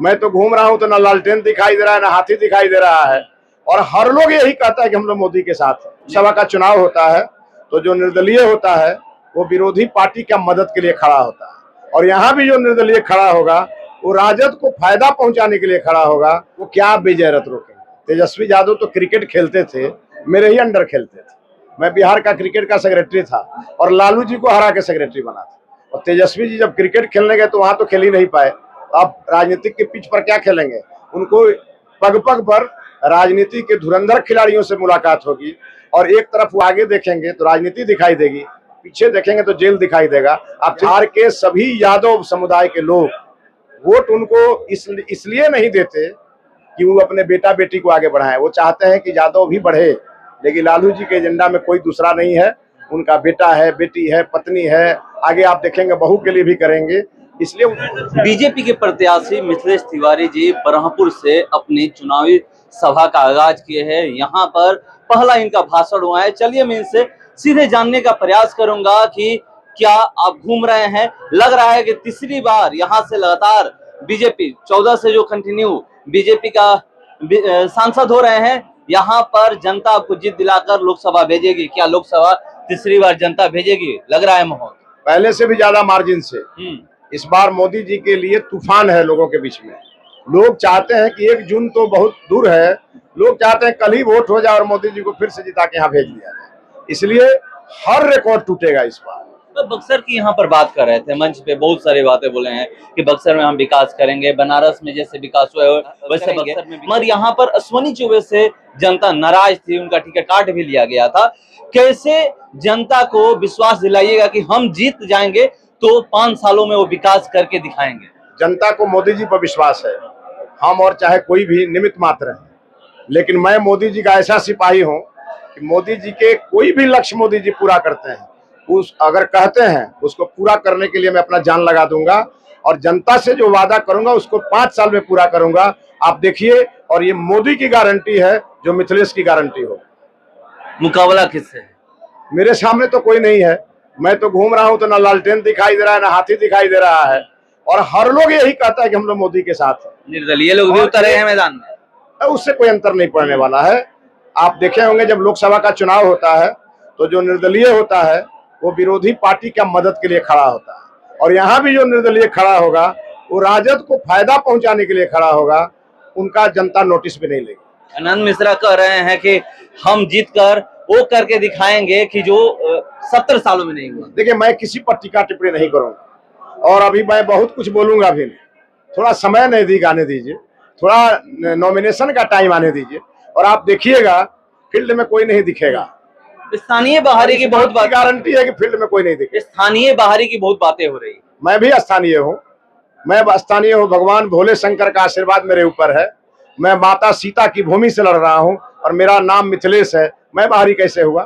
मैं तो घूम रहा हूं तो ना लालटेन दिखाई दे रहा है ना हाथी दिखाई दे रहा है। और हर लोग यही कहता है कि हम लोग मोदी के साथ हैं। सभा का चुनाव होता है तो जो निर्दलीय होता है वो विरोधी पार्टी का मदद के लिए खड़ा होता है, और यहाँ भी जो निर्दलीय खड़ा होगा वो राजद को फायदा पहुंचाने के लिए खड़ा होगा। वो क्या विजय रथ रोकेंगे? तेजस्वी यादव तो क्रिकेट खेलते थे, मेरे ही अंडर खेलते थे। मैं बिहार का क्रिकेट का सेक्रेटरी था और लालू जी को हरा के सेक्रेटरी बना था। और तेजस्वी जी जब क्रिकेट खेलने गए तो वहां तो खेल ही नहीं पाए। अब राजनीतिक के पिच पर क्या खेलेंगे? उनको पग पग पर राजनीति के धुरंधर खिलाड़ियों से मुलाकात होगी, और एक तरफ वो आगे देखेंगे तो राजनीति दिखाई देगी, पीछे देखेंगे तो जेल दिखाई देगा। अब बिहार के सभी यादव समुदाय के लोग वोट उनको इसलिए नहीं देते कि वो अपने बेटा बेटी को आगे बढ़ाएं। वो चाहते हैं कि यादव भी बढ़े, लेकिन लालू जी के एजेंडा में कोई दूसरा नहीं है। उनका बेटा है, बेटी है, पत्नी है, आगे आप देखेंगे बहू के लिए भी करेंगे। इसलिए बीजेपी के प्रत्याशी मिथिलेश तिवारी जी बरहमपुर से अपनी चुनावी सभा का आगाज किए हैं। यहाँ पर पहला इनका भाषण हुआ है। चलिए मैं इनसे सीधे जानने का प्रयास करूंगा कि क्या आप घूम रहे हैं। लग रहा है कि तीसरी बार यहाँ से लगातार बीजेपी 14 से जो कंटिन्यू बीजेपी का सांसद हो रहे हैं। यहाँ पर जनता आपको जीत दिलाकर लोकसभा भेजेगी। क्या लोकसभा तीसरी बार जनता भेजेगी? लग रहा है माहौल पहले से भी ज्यादा मार्जिन से इस बार मोदी जी के लिए तूफान है लोगों के बीच में। लोग चाहते हैं कि 1 जून तो बहुत दूर है, लोग चाहते हैं कल ही वोट हो जाए और मोदी जी को फिर से जिता के यहाँ भेज दिया जाए। इसलिए हर रिकॉर्ड टूटेगा इस बार। तो बक्सर की यहाँ पर बात कर रहे थे, मंच पे बहुत सारी बातें बोले हैं कि बक्सर में हम विकास करेंगे, बनारस में जैसे विकास हुआ है वैसे बक्सर में। मगर यहाँ पर अश्वनी चौबे से जनता नाराज थी, उनका टिकट काट भी लिया गया था। कैसे जनता को विश्वास दिलाइएगा कि हम जीत जाएंगे तो 5 सालों में वो विकास करके दिखाएंगे? जनता को मोदी जी पर विश्वास है। हम और चाहे कोई भी निमित्त मात्र हैं, लेकिन मैं मोदी जी का ऐसा सिपाही हूं कि मोदी जी के कोई भी लक्ष्य मोदी जी पूरा करते हैं, उस अगर कहते हैं उसको पूरा करने के लिए मैं अपना जान लगा दूंगा। और जनता से जो वादा करूंगा उसको 5 साल में पूरा करूंगा। आप देखिए, और ये मोदी की गारंटी है जो मिथिलेश की गारंटी हो। मुकाबला किससे है? मेरे सामने तो कोई नहीं है। मैं तो घूम रहा हूं तो ना लालटेन दिखाई दे रहा है ना हाथी दिखाई दे रहा है, और हर लोग यही कहता है कि हम लोग मोदी के साथ हैं। निर्दलीय लोग भी उतरे हैं मैदान में, उससे कोई अंतर नहीं पड़ने वाला है। आप देखे होंगे जब लोकसभा का चुनाव होता है तो जो निर्दलीय होता है वो विरोधी पार्टी का मदद के लिए खड़ा होता है, और यहाँ भी जो निर्दलीय खड़ा होगा वो राजद को फायदा पहुंचाने के लिए खड़ा होगा। उनका जनता नोटिस भी नहीं लेगी। आनंद मिश्रा कह रहे हैं कि हम जीत कर वो करके दिखाएंगे कि जो 70 सालों में नहीं हुआ। देखिए, मैं किसी पर टीका टिप्पणी नहीं करूंगा, और अभी मैं बहुत कुछ बोलूंगा भी नहीं। थोड़ा समय नहीं आने दीजिए, थोड़ा नॉमिनेशन का टाइम आने दीजिए, और आप देखिएगा फील्ड में कोई नहीं दिखेगा। स्थानीय बाहरी की बहुत बात गारंटी है कि फील्ड में कोई नहीं दिखेगा। स्थानीय बाहरी की बहुत बातें हो रही। मैं भी स्थानीय हूँ, भगवान भोले शंकर का आशीर्वाद मेरे ऊपर है। मैं माता सीता की भूमि से लड़ रहा हूँ और मेरा नाम मिथिलेश है। मैं बाहरी कैसे हुआ?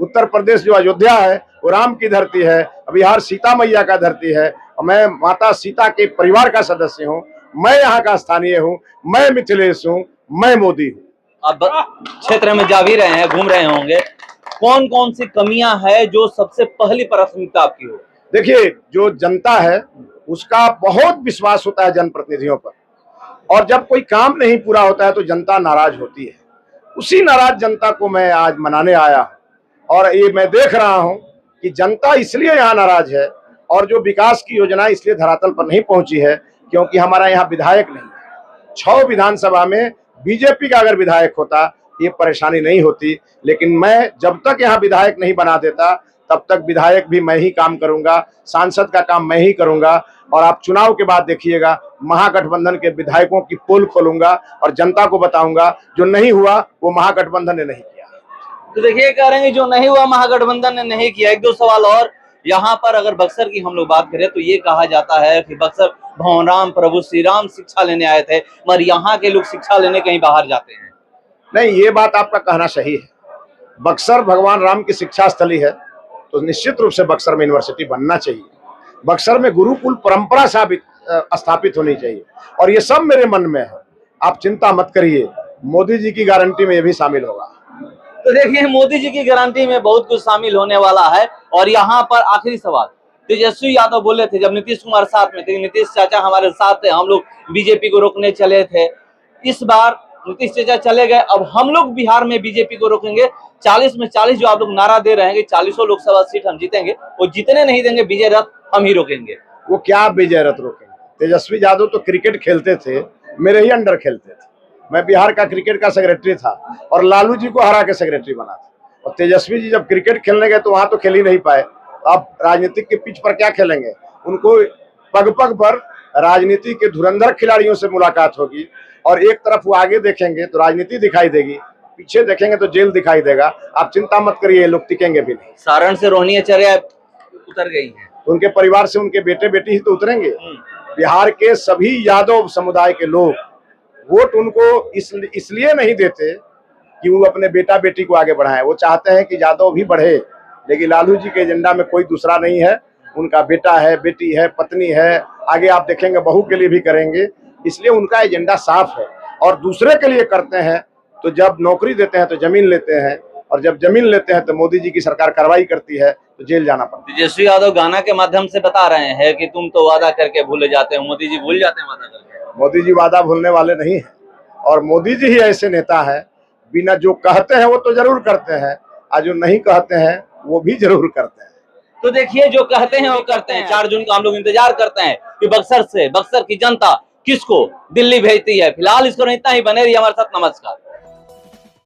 उत्तर प्रदेश जो अयोध्या है वो राम की धरती है, बिहार सीता मैया का धरती है, और मैं माता सीता के परिवार का सदस्य हूँ। मैं यहाँ का स्थानीय हूँ, मैं मिथिलेश हूँ, मैं मोदी हूँ। अब क्षेत्र में जा भी रहे हैं, घूम रहे होंगे, कौन कौन सी कमियां है जो सबसे पहली प्राथमिकता आपकी हो? देखिए, जो जनता है उसका बहुत विश्वास होता है जनप्रतिनिधियों पर, और जब कोई काम नहीं पूरा होता है तो जनता नाराज होती है। उसी नाराज जनता को मैं आज मनाने आया, और ये मैं देख रहा हूं कि जनता इसलिए यहाँ नाराज है, और जो विकास की योजना इसलिए धरातल पर नहीं पहुंची है क्योंकि हमारा यहाँ विधायक नहीं है। 6 विधानसभा में बीजेपी का अगर विधायक होता ये परेशानी नहीं होती, लेकिन मैं जब तक यहाँ विधायक नहीं बना देता तब तक विधायक भी मैं ही काम करूंगा, सांसद का काम मैं ही करूंगा। और आप चुनाव के बाद देखिएगा, महागठबंधन के विधायकों की पोल खोलूंगा और जनता को बताऊंगा जो नहीं हुआ वो महागठबंधन ने नहीं किया। तो देखिए, कह रहे हैं जो नहीं हुआ महागठबंधन ने नहीं किया। 1-2 सवाल और। यहाँ पर अगर बक्सर की हम लोग बात करें तो ये कहा जाता है कि बक्सर भगवान राम प्रभु श्री राम शिक्षा लेने आए थे, मगर यहाँ के लोग शिक्षा लेने कहीं बाहर जाते हैं। नहीं, ये बात आपका कहना सही है। बक्सर भगवान राम की शिक्षा स्थली है, तो निश्चित रूप से बक्सर में यूनिवर्सिटी बनना चाहिए। बक्सर में गुरुकुल परंपरा स्थापित होनी चाहिए, और ये सब मेरे मन में है। आप चिंता मत करिए, मोदी जी की गारंटी में ये भी शामिल होगा। तो देखिए, मोदी जी की गारंटी में बहुत कुछ शामिल होने वाला है। और यहाँ पर आखिरी सवाल, तेजस्वी यादव बोले थे जब नीतीश कुमार साथ में थे, नीतीश चाचा हमारे साथ थे, हम लोग बीजेपी को रोकने चले थे। इस बार नीतीश चाचा चले गए, अब हम लोग बिहार में बीजेपी को रोकेंगे। 40 में 40 जो आप लोग नारा दे रहे हैं कि 40 लोकसभा सीट हम जीतेंगे, वो जीतने नहीं देंगे, विजय रथ हम ही रोकेंगे। वो क्या विजय रथ रोकेंगे? तेजस्वी यादव तो क्रिकेट खेलते थे, मेरे ही अंडर खेलते थे। मैं बिहार का क्रिकेट का सेक्रेटरी था और लालू जी को हरा के सेक्रेटरी बना था। और तेजस्वी जी जब क्रिकेट खेलने गए तो वहां तो खेल ही नहीं पाए। अब राजनीतिक के पिच पर क्या खेलेंगे? उनको पग पग पर राजनीति के धुरंधर खिलाड़ियों से मुलाकात होगी और एक तरफ वो आगे देखेंगे तो राजनीति दिखाई देगी, पीछे देखेंगे तो जेल दिखाई देगा। आप चिंता मत करिए, लोग टिकेंगे भी नहीं। सारण से रोहिणी आचार्य उतर गई है, उनके परिवार से उनके बेटे बेटी ही तो उतरेंगे। बिहार के सभी यादव समुदाय के लोग वोट उनको इसलिए नहीं देते कि वो अपने बेटा बेटी को आगे बढ़ाएं। वो चाहते हैं कि यादव भी बढ़े, लेकिन लालू जी के एजेंडा में कोई दूसरा नहीं है। उनका बेटा है, बेटी है, पत्नी है, आगे आप देखेंगे बहू के लिए भी करेंगे। इसलिए उनका एजेंडा साफ है और दूसरे के लिए करते हैं। तो जब नौकरी देते हैं तो जमीन लेते हैं, और जब जमीन लेते हैं तो मोदी जी की सरकार कार्रवाई करती है तो जेल जाना पड़ता है। तेजस्वी यादव गाना के माध्यम से बता रहे हैं कि तुम तो वादा करके भूल जाते हो, मोदी जी भूल जाते हैं वादा करके। मोदी जी वादा भूलने वाले नहीं है, और मोदी जी ही ऐसे नेता है, बिना जो कहते हैं वो तो जरूर करते हैं, और जो नहीं कहते हैं वो भी जरूर करते हैं। तो देखिए, जो कहते हैं वो करते हैं। 4 जून का हम लोग इंतजार करते हैं कि बक्सर की जनता किसको दिल्ली भेजती है। फिलहाल इसको इतना ही, बने रहिए हमारे साथ। नमस्कार।